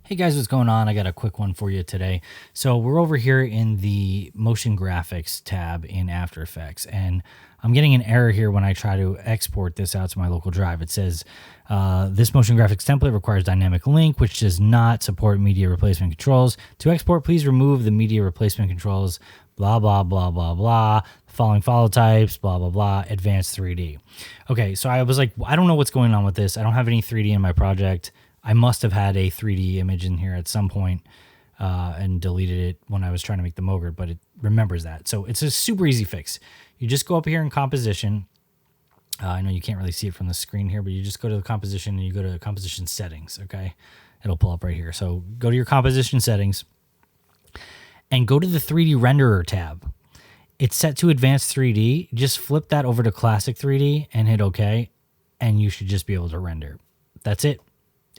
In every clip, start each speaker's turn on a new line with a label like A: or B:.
A: Hey guys, what's going on? I got a quick one for you today. So we're over here in the motion graphics tab in After Effects, and I'm getting an error here when I try to export this out to my local drive. It says this motion graphics template requires dynamic link, which does not support media replacement controls. To export, please remove the media replacement controls, blah, blah, blah, blah, blah, following follow types, blah, blah, blah, advanced 3D. Okay, so I was like, I don't know what's going on with this. I don't have any 3D in my project. I must have had a 3D image in here at some point and deleted it when I was trying to make the MOGRT, but it remembers that. So it's a super easy fix. You just go up here in composition. I know you can't really see it from the screen here, but you just go to the composition and you go to composition settings, okay? It'll pull up right here. So go to your composition settings and go to the 3D renderer tab. It's set to advanced 3D. Just flip that over to classic 3D and hit OK, and you should just be able to render. That's it.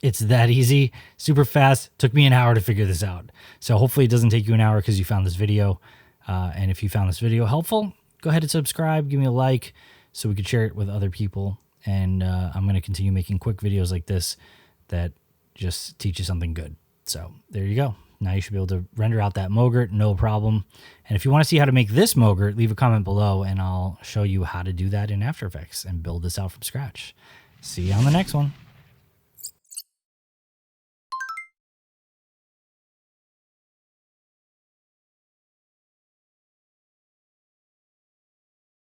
A: It's that easy, super fast. Took me an hour to figure this out. So hopefully it doesn't take you an hour because you found this video. And if you found this video helpful, go ahead and subscribe, give me a like so we could share it with other people. And I'm going to continue making quick videos like this that just teach you something good. So there you go. Now you should be able to render out that MOGRT, no problem. And if you want to see how to make this MOGRT, leave a comment below and I'll show you how to do that in After Effects and build this out from scratch. See you on the next one.